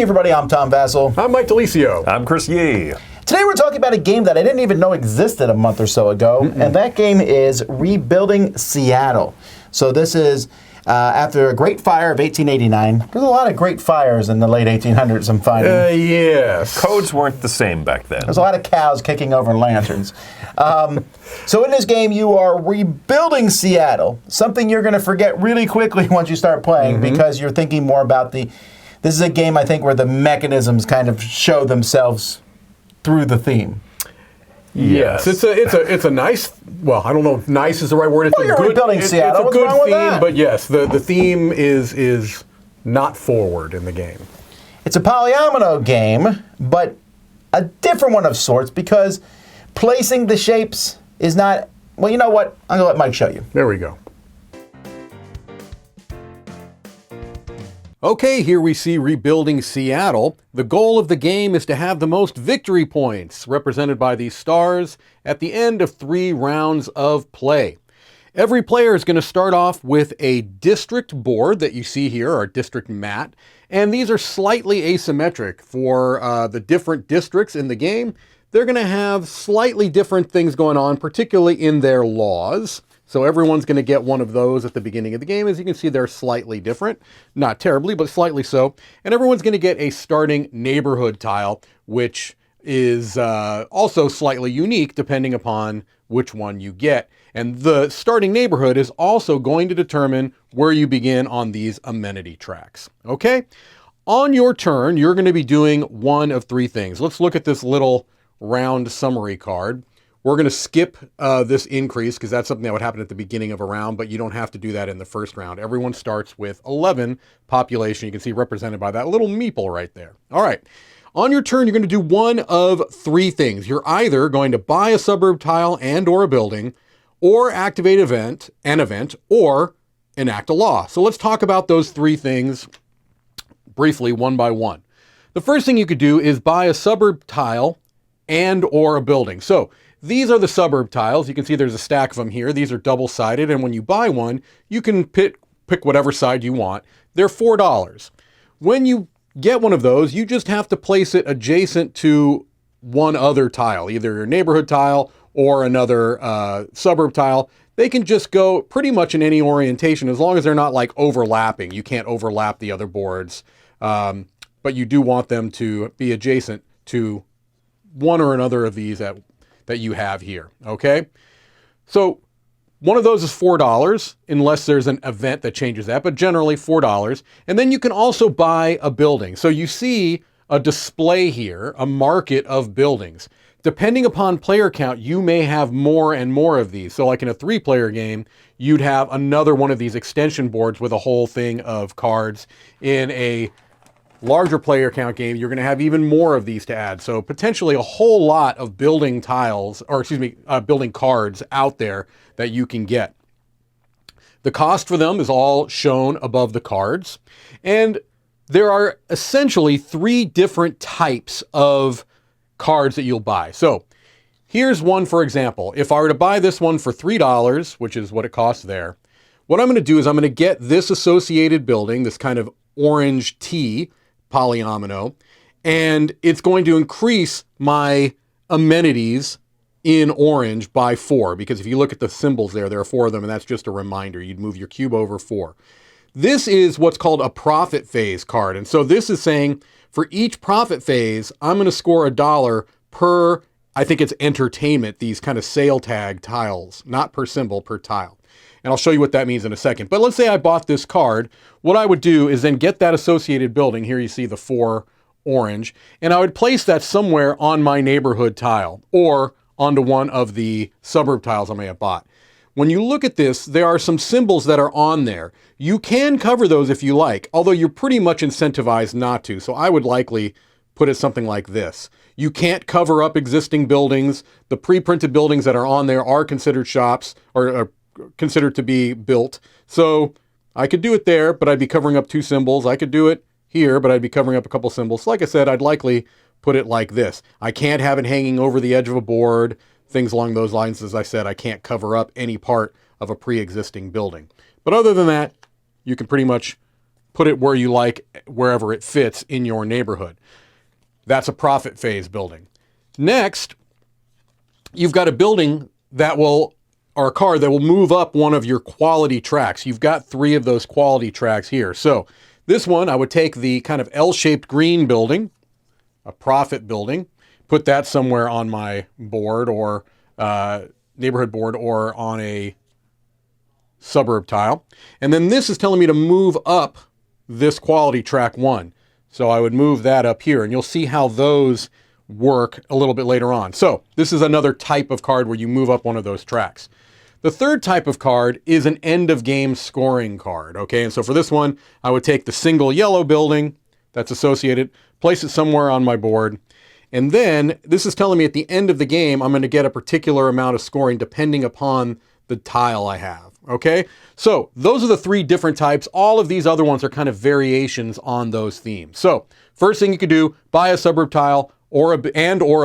Hey everybody, I'm Tom Vassell. I'm Mike DeLisio. I'm Chris Yee. Today we're talking about a game that I didn't even know existed a month or so ago, and that game is Rebuilding Seattle. So this is after a great fire of 1889. There's a lot of great fires in the late 1800s, I'm finding. Yes. Codes weren't the same back then. There's a lot of cows kicking over lanterns. So in this game, you are rebuilding Seattle, something you're going to forget really quickly once you start playing because you're thinking more about the... This is a game, I think, where the mechanisms kind of show themselves through the theme. Yes, it's a nice. Well, I don't know if "nice" is the right word. It's you're rebuilding Seattle. It's a What's wrong good with that? theme, but yes, the theme is not forward in the game. It's a polyomino game, but a different one of sorts because placing the shapes is not. Well, you know what? I'm gonna let Mike show you. There we go. Okay, here we see Rebuilding Seattle. The goal of the game is to have the most victory points, represented by these stars, at the end of 3 rounds of play. Every player is going to start off with a district board that you see here, or district mat, and these are slightly asymmetric for the different districts in the game. They're going to have slightly different things going on, particularly in their laws. So everyone's going to get one of those at the beginning of the game. As you can see, they're slightly different. Not terribly, but slightly so. And everyone's going to get a starting neighborhood tile, which is also slightly unique depending upon which one you get. And the starting neighborhood is also going to determine where you begin on these amenity tracks. Okay? On your turn, you're going to be doing one of 3 things. Let's look at this little round summary card. We're going to skip this increase because that's something that would happen at the beginning of a round, but you don't have to do that in the first round. Everyone starts with 11 population. You can see represented by that little meeple right there. All right. On your turn, you're going to do one of 3 things. You're either going to buy a suburb tile and or a building, or activate an event, or enact a law. So let's talk about those 3 things briefly, one by one. The first thing you could do is buy a suburb tile and or a building. So these are the suburb tiles. You can see there's a stack of them here. These are double-sided, and when you buy one, you can pick whatever side you want. They're $4. When you get one of those, you just have to place it adjacent to one other tile, either your neighborhood tile or another suburb tile. They can just go pretty much in any orientation as long as they're not like overlapping. You can't overlap the other boards, but you do want them to be adjacent to one or another of these that you have here, okay? So one of those is $4, unless there's an event that changes that, but generally $4. And then you can also buy a building. So you see a display here, a market of buildings. Depending upon player count, you may have more and more of these. So like in a 3-player game, you'd have another one of these extension boards with a whole thing of cards. In a larger player count game, you're going to have even more of these to add. So potentially a whole lot of building tiles, or excuse me, building cards out there that you can get. The cost for them is all shown above the cards. And there are essentially 3 different types of cards that you'll buy. So here's one, for example. If I were to buy this one for $3, which is what it costs there, what I'm going to do is I'm going to get this associated building, this kind of orange T, polyomino, and it's going to increase my amenities in orange by 4, because if you look at the symbols there are 4 of them, and that's just a reminder. You'd move your cube over 4. This is what's called a profit phase card, and so this is saying for each profit phase, I'm going to score $1 per, I think it's entertainment, these kind of sale tag tiles, not per symbol, per tile. And I'll show you what that means in a second. But let's say I bought this card. What I would do is then get that associated building. Here you see the 4 orange. And I would place that somewhere on my neighborhood tile or onto one of the suburb tiles I may have bought. When you look at this, there are some symbols that are on there. You can cover those if you like, although you're pretty much incentivized not to. So I would likely put it something like this. You can't cover up existing buildings. The pre-printed buildings that are on there are considered shops or considered to be built. So I could do it there, but I'd be covering up 2 symbols. I could do it here, but I'd be covering up a couple symbols. Like I said, I'd likely put it like this. I can't have it hanging over the edge of a board, things along those lines. As I said, I can't cover up any part of a pre-existing building. But other than that, you can pretty much put it where you like, wherever it fits in your neighborhood. That's a profit phase building. Next, you've got a building that will, or a card that will move up one of your quality tracks. You've got 3 of those quality tracks here. So this one, I would take the kind of L-shaped green building, a profit building, put that somewhere on my board or neighborhood board or on a suburb tile. And then this is telling me to move up this quality track 1. So I would move that up here, and you'll see how those work a little bit later on. So this is another type of card where you move up one of those tracks. The third type of card is an end of game scoring card. Okay, and so for this one, I would take the single yellow building that's associated, place it somewhere on my board. And then this is telling me at the end of the game, I'm going to get a particular amount of scoring depending upon the tile I have. Okay, so those are the 3 different types. All of these other ones are kind of variations on those themes. So first thing you could do, buy a suburb tile or a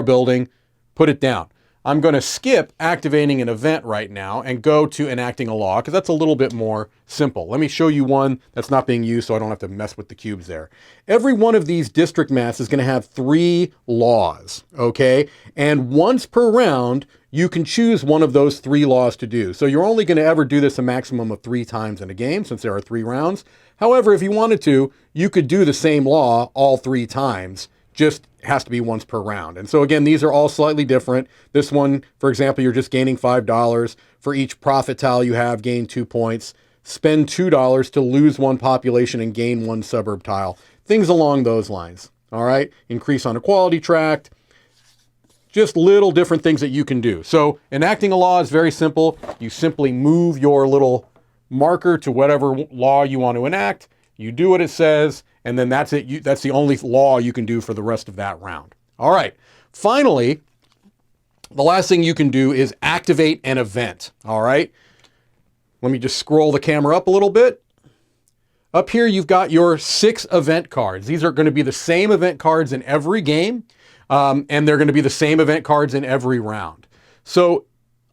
building, put it down. I'm going to skip activating an event right now and go to enacting a law because that's a little bit more simple. Let me show you one that's not being used so I don't have to mess with the cubes there. Every one of these district maps is going to have 3 laws, okay? And once per round, you can choose one of those 3 laws to do. So you're only going to ever do this a maximum of 3 times in a game since there are 3 rounds. However, if you wanted to, you could do the same law all 3 times. Just has to be once per round. And so again, these are all slightly different. This one, for example, you're just gaining $5. For each profit tile you have, gain 2 points. Spend $2 to lose 1 population and gain 1 suburb tile. Things along those lines. All right. Increase on a quality tract. Just little different things that you can do. So enacting a law is very simple. You simply move your little marker to whatever law you want to enact. You do what it says, and then that's it. That's the only law you can do for the rest of that round. All right. Finally, the last thing you can do is activate an event. All right. Let me just scroll the camera up a little bit. Up here, you've got your 6 event cards. These are going to be the same event cards in every game, and they're going to be the same event cards in every round. So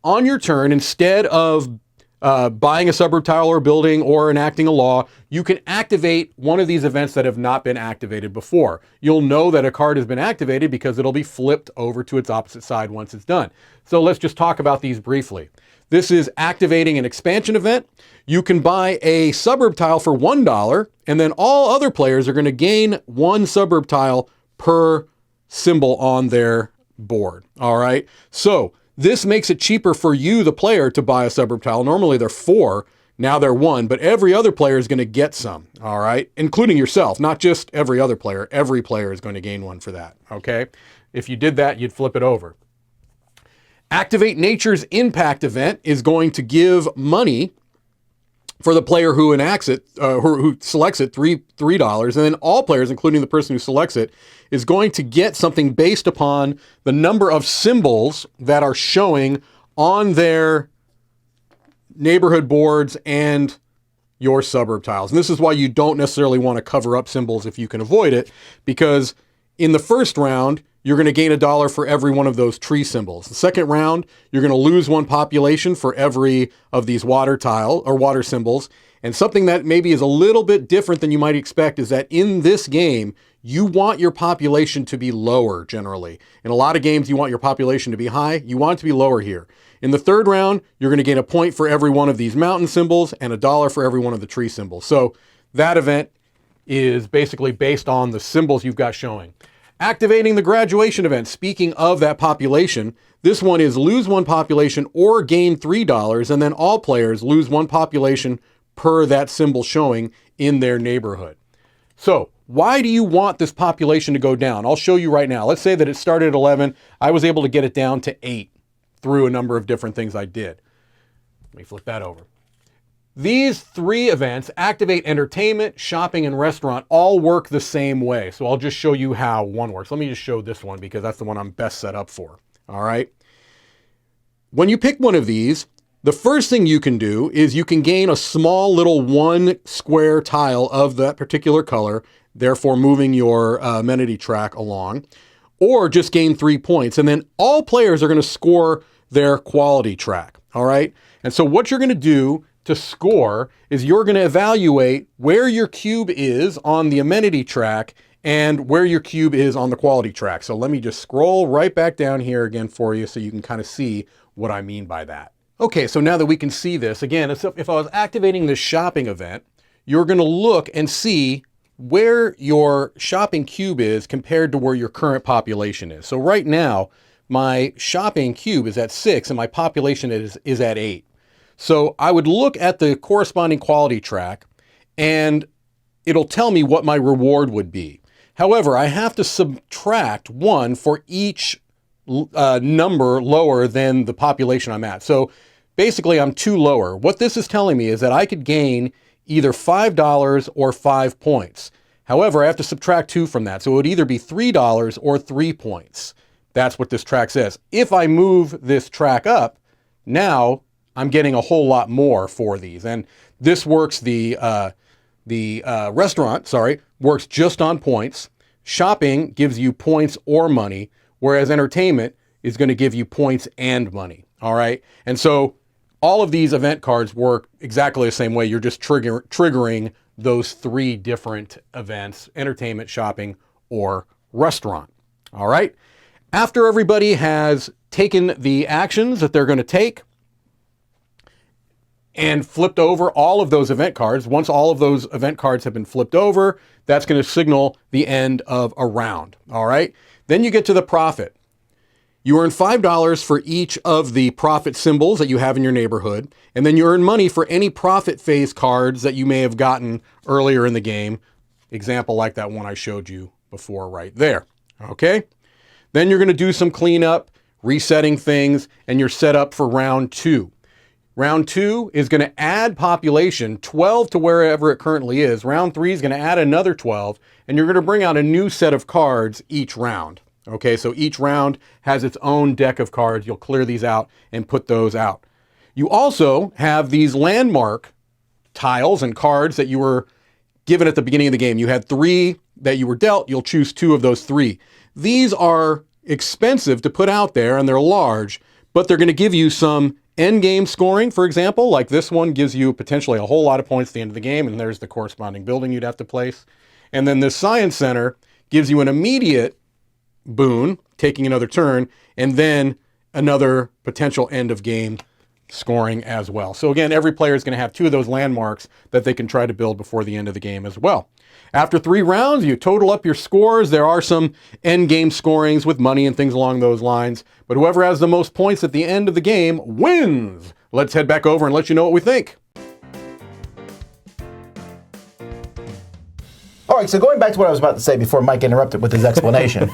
on your turn, instead of buying a suburb tile or building or enacting a law, you can activate one of these events that have not been activated before. You'll know that a card has been activated because it'll be flipped over to its opposite side once it's done. So let's just talk about these briefly. This is activating an expansion event. You can buy a suburb tile for $1, and then all other players are going to gain 1 suburb tile per symbol on their board. All right. So this makes it cheaper for you, the player, to buy a suburb tile. Normally they're 4, now they're 1, but every other player is going to get some, all right? Including yourself, not just every other player. Every player is going to gain 1 for that, okay? If you did that, you'd flip it over. Activate Nature's Impact event is going to give money for the player who enacts it, who selects it, $3, and then all players, including the person who selects it, is going to get something based upon the number of symbols that are showing on their neighborhood boards and your suburb tiles. And this is why you don't necessarily want to cover up symbols if you can avoid it, because in the first round, you're going to gain $1 for every one of those tree symbols. The second round, you're going to lose 1 population for every of these water tile or water symbols. And something that maybe is a little bit different than you might expect is that in this game, you want your population to be lower generally. In a lot of games, you want your population to be high. You want it to be lower here. In the third round, you're going to gain a point for every one of these mountain symbols and $1 for every one of the tree symbols. So that event is basically based on the symbols you've got showing. Activating the graduation event. Speaking of that population, this one is lose 1 population or gain $3, and then all players lose 1 population per that symbol showing in their neighborhood. So why do you want this population to go down? I'll show you right now. Let's say that it started at 11. I was able to get it down to 8 through a number of different things I did. Let me flip that over. These 3 events, activate entertainment, shopping, and restaurant, all work the same way. So I'll just show you how one works. Let me just show this one because that's the one I'm best set up for. All right. When you pick one of these, the first thing you can do is you can gain a small little 1 square tile of that particular color, therefore moving your amenity track along, or just gain 3 points. And then all players are going to score their quality track. All right. And so what you're going to do to score is you're going to evaluate where your cube is on the amenity track and where your cube is on the quality track. So let me just scroll right back down here again for you so you can kind of see what I mean by that. Okay, so now that we can see this, again, if I was activating this shopping event, you're going to look and see where your shopping cube is compared to where your current population is. So right now, my shopping cube is at 6 and my population is at 8. So I would look at the corresponding quality track and it'll tell me what my reward would be. However, I have to subtract 1 for each number lower than the population I'm at. So basically I'm 2 lower. What this is telling me is that I could gain either $5 or 5 points. However, I have to subtract 2 from that. So it would either be $3 or 3 points. That's what this track says. If I move this track up, now I'm getting a whole lot more for these. And this works, the restaurant, works just on points. Shopping gives you points or money, whereas entertainment is going to give you points and money. All right. And so all of these event cards work exactly the same way. You're just triggering those 3 different events: entertainment, shopping, or restaurant. All right. After everybody has taken the actions that they're going to take and flipped over all of those event cards, once all of those event cards have been flipped over, that's going to signal the end of a round. All right. Then you get to the profit. You earn $5 for each of the profit symbols that you have in your neighborhood, and then you earn money for any profit phase cards that you may have gotten earlier in the game. Example like that one I showed you before right there. Okay? Then you're going to do some cleanup, resetting things, and you're set up for round 2. Round 2 is going to add population, 12 to wherever it currently is. Round 3 is going to add another 12, and you're going to bring out a new set of cards each round. Okay, so each round has its own deck of cards. You'll clear these out and put those out. You also have these landmark tiles and cards that you were given at the beginning of the game. You had 3 that you were dealt. You'll choose 2 of those 3. These are expensive to put out there and they're large, but they're going to give you some end game scoring, for example, like this one gives you potentially a whole lot of points at the end of the game, and there's the corresponding building you'd have to place. And then this Science Center gives you an immediate boon, taking another turn, and then another potential end of game scoring as well. So again, every player is going to have 2 of those landmarks that they can try to build before the end of the game as well. After 3 rounds, you total up your scores. There are some end game scorings with money and things along those lines, but whoever has the most points at the end of the game wins. Let's head back over and let you know what we think. All right, so going back to what I was about to say before Mike interrupted with his explanation.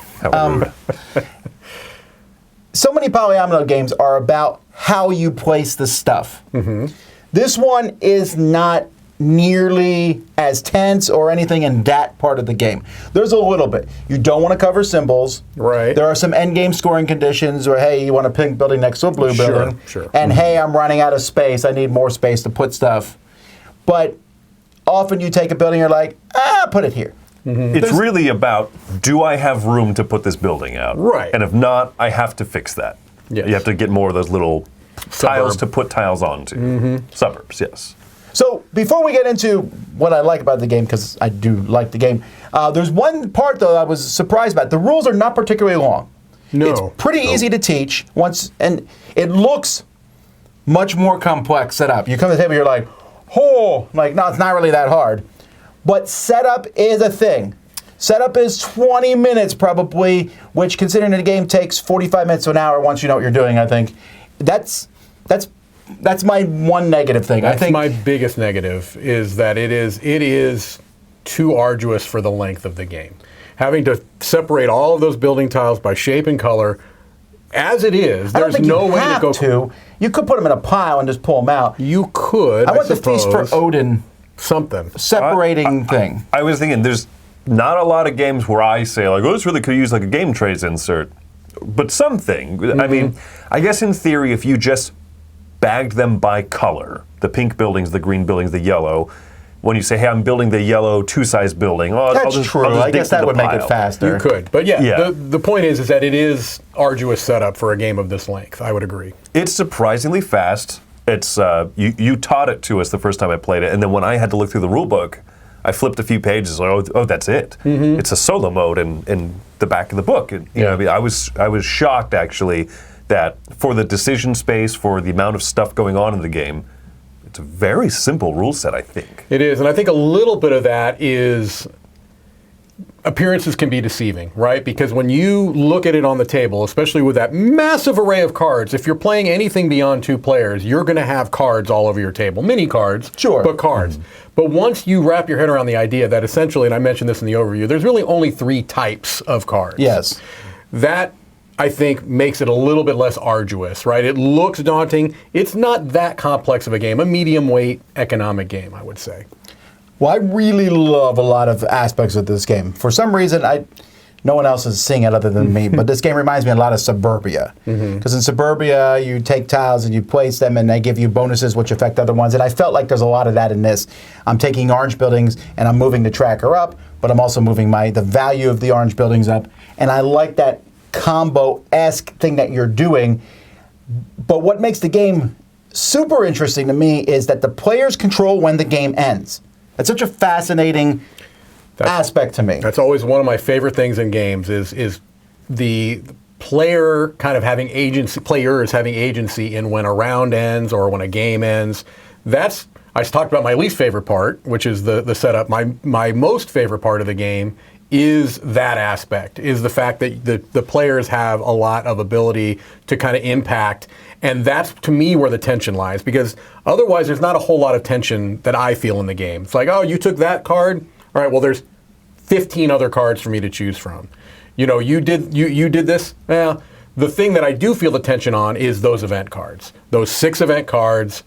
So many polyomino games are about how you place the stuff. Mm-hmm. This one is not nearly as tense or anything in that part of the game. There's a little bit. You don't want to cover symbols. Right. There are some end game scoring conditions where, hey, you want a pink building next to a blue building. Sure. And hey, I'm running out of space. I need more space to put stuff. But often you take a building, you're like, put it here. Mm-hmm. It's really about, do I have room to put this building out? Right. And if not, I have to fix that. Yes. You have to get more of those little tiles to put tiles onto. Mm-hmm. Suburbs, yes. So before we get into what I like about the game, because I do like the game, there's one part, though, I was surprised about. The rules are not particularly long. No. It's pretty easy to teach, and it looks much more complex setup. You come to the table, you're like, no, it's not really that hard. But setup is a thing. Setup is 20 minutes probably, which considering the game takes 45 minutes to an hour once you know what you're doing, I think. That's my one negative thing. I think my biggest negative is that it is too arduous for the length of the game. Having to separate all of those building tiles by shape and color, as it is, there's no way to go. You could put them in a pile and just pull them out. You could. I want the Feast for Odin something separating thing. I was thinking there's not a lot of games where I say like, oh, this really could use like a game trays insert, but something. Mm-hmm. I mean, I guess in theory, if you just bagged them by color, the pink buildings, the green buildings, the yellow. When you say, hey, I'm building the yellow 2-size building, that's true. I guess that would make it faster. You could. But yeah. The point is that it is arduous setup for a game of this length. I would agree. It's surprisingly fast. It's you taught it to us the first time I played it, and then when I had to look through the rule book, I flipped a few pages. Like, oh, that's it. It's a solo mode in the back of the book. And, you know, I mean, I was shocked actually that for the decision space, for the amount of stuff going on in the game, it's a very simple rule set, I think. It is, and I think a little bit of that is appearances can be deceiving, right? Because when you look at it on the table, especially with that massive array of cards, if you're playing anything beyond 2 players, you're going to have cards all over your table. Mini cards, sure, but cards. But once you wrap your head around the idea that essentially, and I mentioned this in the overview, there's really only 3 types of cards. Yes. That, I think, makes it a little bit less arduous, right? It looks daunting. It's not that complex of a game. A medium weight economic game, I would say. Well, I really love a lot of aspects of this game. For some reason, no one else is seeing it other than me, but this game reminds me a lot of Suburbia. Because in Suburbia, you take tiles and you place them, and they give you bonuses which affect other ones. And I felt like there's a lot of that in this. I'm taking orange buildings, and I'm moving the tracker up, but I'm also moving the value of the orange buildings up. And I like that combo-esque thing that you're doing. But what makes the game super interesting to me is that the players control when the game ends. It's such a fascinating aspect to me. That's always one of my favorite things in games is the player kind of having agency, players having agency in when a round ends or when a game ends. I talked about my least favorite part, which is the setup. My most favorite part of the game is that aspect, is the fact that the players have a lot of ability to kind of impact. And that's, to me, where the tension lies, because otherwise there's not a whole lot of tension that I feel in the game. It's like, oh, you took that card? All right, well, there's 15 other cards for me to choose from. You know, you did this? Well, the thing that I do feel the tension on is those event cards. Those 6 event cards.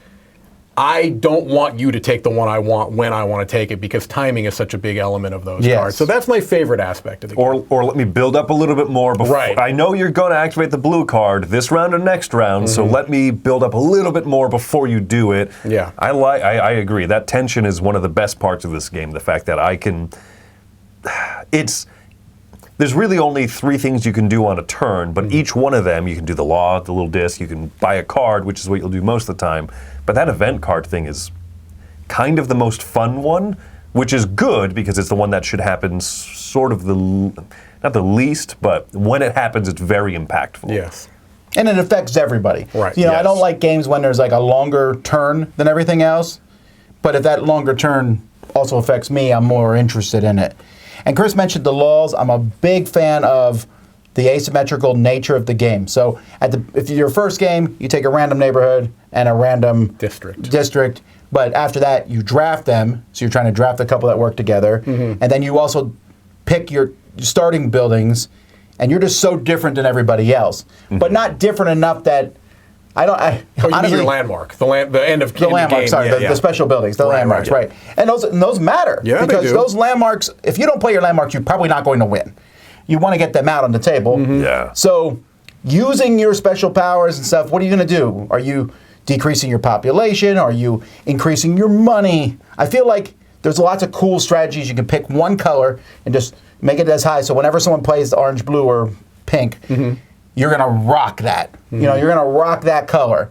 I don't want you to take the one I want when I want to take it, because timing is such a big element of those cards. So that's my favorite aspect of the game. Or let me build up a little bit more before. Right. I know you're going to activate the blue card this round or next round, so let me build up a little bit more before you do it. Yeah. I agree. That tension is one of the best parts of this game. The fact that I can. There's really only 3 things you can do on a turn, but each one of them, you can do the law, the little disc, you can buy a card, which is what you'll do most of the time. But that event card thing is kind of the most fun one, which is good because it's the one that should happen sort of not the least, but when it happens, it's very impactful. Yes. And it affects everybody. Right. You know, Yes. I don't like games when there's like a longer turn than everything else, but if that longer turn also affects me, I'm more interested in it. And Chris mentioned the laws. I'm a big fan of the asymmetrical nature of the game. So if your first game, you take a random neighborhood and a random district, but after that, you draft them. So you're trying to draft a couple that work together. And then you also pick your starting buildings, and you're just so different than everybody else. But not different enough that honestly, you mean your landmark, the end of the landmarks, game. The special buildings, the landmarks, right. And those matter. Yeah, because they do. those landmarks, if you don't play your landmarks, you're probably not going to win. You want to get them out on the table. Yeah. So using your special powers and stuff, what are you going to do? Are you decreasing your population? Are you increasing your money? I feel like there's lots of cool strategies. You can pick one color and just make it as high. So whenever someone plays the orange, blue, or pink, you're going to rock that. You know, you're going to rock that color.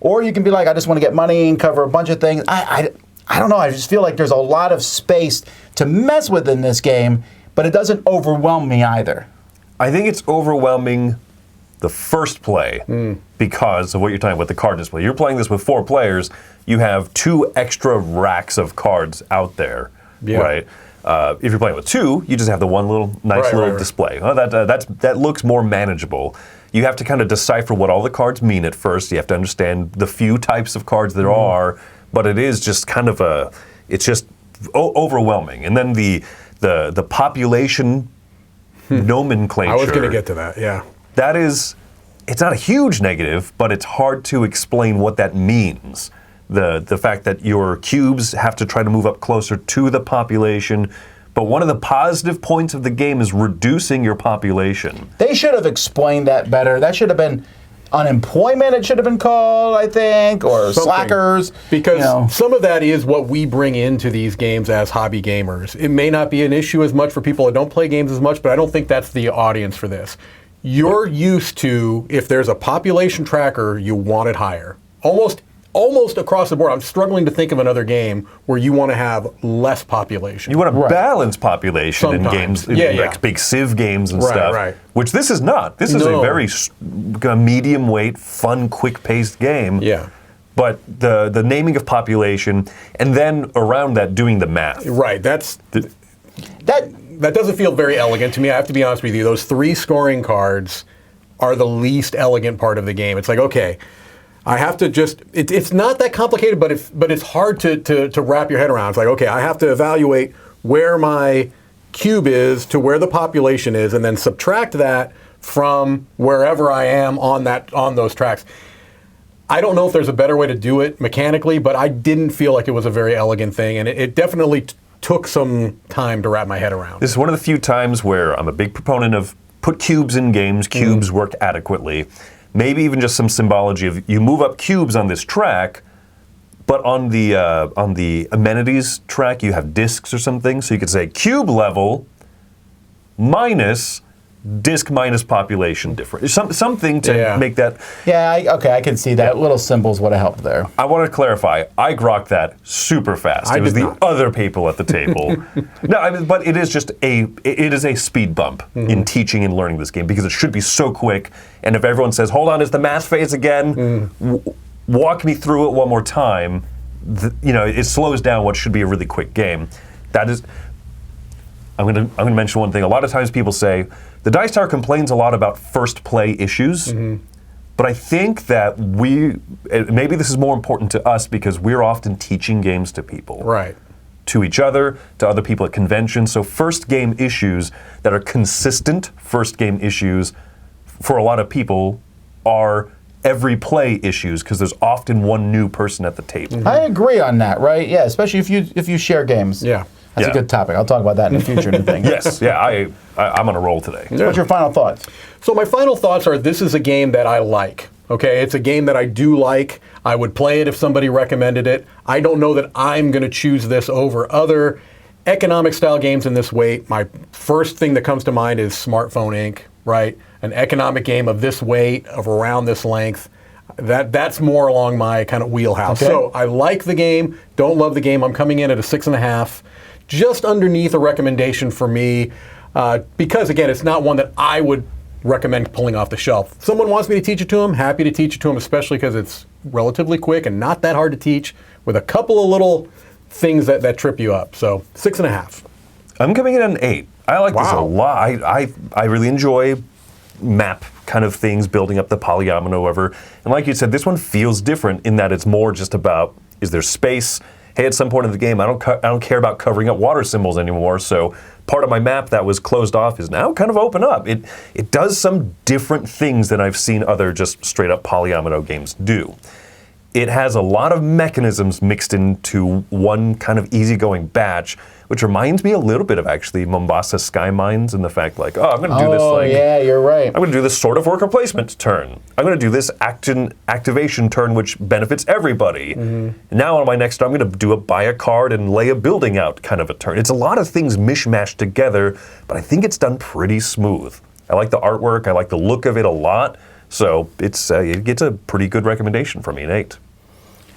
Or you can be like, I just want to get money and cover a bunch of things. I don't know. I just feel like there's a lot of space to mess with in this game, but it doesn't overwhelm me either. I think it's overwhelming the first play because of what you're talking about, the card display. You're playing this with 4 players. You have 2 extra racks of cards out there, right? If you're playing with 2, you just have the one nice little display. Oh, that looks more manageable. You have to kind of decipher what all the cards mean at first. You have to understand the few types of cards there are, but it is just kind of it's just overwhelming. And then the population nomenclature. I was going to get to that, yeah. That is, it's not a huge negative, but it's hard to explain what that means. The fact that your cubes have to try to move up closer to the population. But one of the positive points of the game is reducing your population. They should have explained that better. That should have been unemployment, it should have been called, I think, or something. Slackers. Because some of that is what we bring into these games as hobby gamers. It may not be an issue as much for people that don't play games as much, but I don't think that's the audience for this. You're used to, if there's a population tracker, you want it higher. Almost almost across the board, I'm struggling to think of another game where you want to have less population. You want to Right. balance population in Sometimes. games, in Yeah, like yeah. big Civ games and Right, stuff. right. Which this is not. This is a No. very medium weight, fun, quick paced game. Yeah. But the naming of population, and then around that doing the math. Right. That That doesn't feel very elegant to me. I have to be honest with you. Those 3 scoring cards are the least elegant part of the game. It's like, okay, I have to just. It's not that complicated, but it's hard to wrap your head around. It's like, okay, I have to evaluate where my cube is to where the population is, and then subtract that from wherever I am on those tracks. I don't know if there's a better way to do it mechanically, but I didn't feel like it was a very elegant thing, and it definitely took some time to wrap my head around. This is one of the few times where I'm a big proponent of put cubes in games. Cubes work adequately. Maybe even just some symbology of you move up cubes on this track, but on the amenities track you have discs or something. So you could say cube level minus disc minus population difference. Something to make that. Yeah, I can see that. Little symbols would have helped there. I want to clarify. I grokked that super fast. It was did the not. other people at the table. No, I mean, but it is just it is a speed bump in teaching and learning this game because it should be so quick. And if everyone says, "Hold on, it's the math phase again," walk me through it one more time. It slows down what should be a really quick game. That is. I'm going to mention one thing. A lot of times people say the Dice Tower complains a lot about first play issues, but I think that maybe this is more important to us because we're often teaching games to people. Right. To each other, to other people at conventions. So first game issues that are consistent first game issues for a lot of people are every play issues because there's often one new person at the table. I agree on that, right? Yeah, especially if you share games. Yeah. That's a good topic. I'll talk about that in the future. Thing. Yes, yeah, I'm on a roll today. What's your final thoughts? So my final thoughts are this is a game that I like. Okay, it's a game that I do like. I would play it if somebody recommended it. I don't know that I'm going to choose this over other economic style games in this weight. My first thing that comes to mind is Smartphone Inc., right? An economic game of this weight, of around this length. That's more along my kind of wheelhouse. Okay. So I like the game, don't love the game. I'm coming in at a 6.5. Just underneath a recommendation for me, because again, it's not one that I would recommend pulling off the shelf. If someone wants me to teach it to them, happy to teach it to them, especially because it's relatively quick and not that hard to teach with a couple of little things that trip you up. So 6.5. I'm coming in at an 8. I like this a Wow. lot. I really enjoy map kind of things, building up the polyomino, whatever. And like you said, this one feels different in that it's more just about, is there space? Hey, at some point in the game, I don't care about covering up water symbols anymore, so part of my map that was closed off is now kind of open up. It does some different things than I've seen other just straight up polyomino games do. It has a lot of mechanisms mixed into one kind of easygoing batch, which reminds me a little bit of actually Mombasa Sky Mines and the fact like, oh, I'm going to do this like... yeah, you're right. I'm going to do this sort of worker placement turn. I'm going to do this activation turn which benefits everybody. Now on my next turn, I'm going to buy a card and lay a building out kind of a turn. It's a lot of things mishmashed together, but I think it's done pretty smooth. I like the artwork. I like the look of it a lot. So it gets a pretty good recommendation from me, an 8.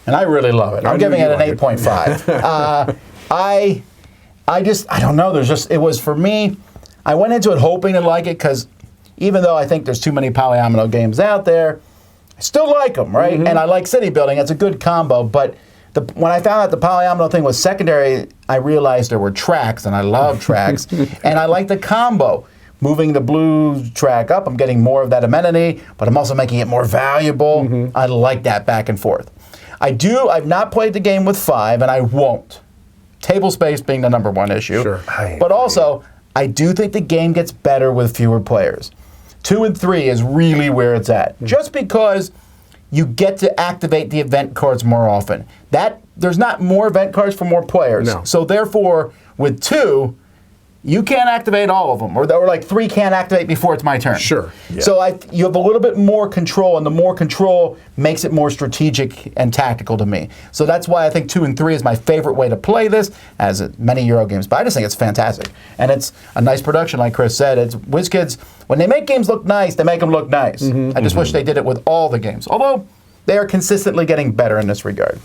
And I really love it. I'm giving it an 8.5. I don't know. It was for me, I went into it hoping to like it because even though I think there's too many polyomino games out there, I still like them, right? And I like city building. It's a good combo. But when I found out the polyomino thing was secondary, I realized there were tracks, and I love tracks. And I like the combo. Moving the blue track up, I'm getting more of that amenity, but I'm also making it more valuable. I like that back and forth. I've not played the game with 5, and I won't. Table space being the number one issue. Sure. But also, I do think the game gets better with fewer players. 2 and 3 is really where it's at. Just because you get to activate the event cards more often. There's not more event cards for more players. No. So therefore, with 2, you can't activate all of them, or like 3 can't activate before it's my turn. Sure. Yeah. So you have a little bit more control, and the more control makes it more strategic and tactical to me. So that's why I think 2 and 3 is my favorite way to play this, as many Euro games. But I just think it's fantastic, and it's a nice production, like Chris said. It's WizKids. When they make games look nice, they make them look nice. I just wish they did it with all the games. Although They are consistently getting better in this regard.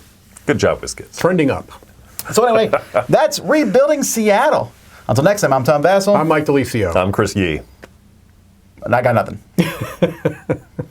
Good job, Whiskets. Trending up. So anyway, that's Rebuilding Seattle. Until next time, I'm Tom Vassell. I'm Mike DeLisio. I'm Chris Yee. And I got nothing.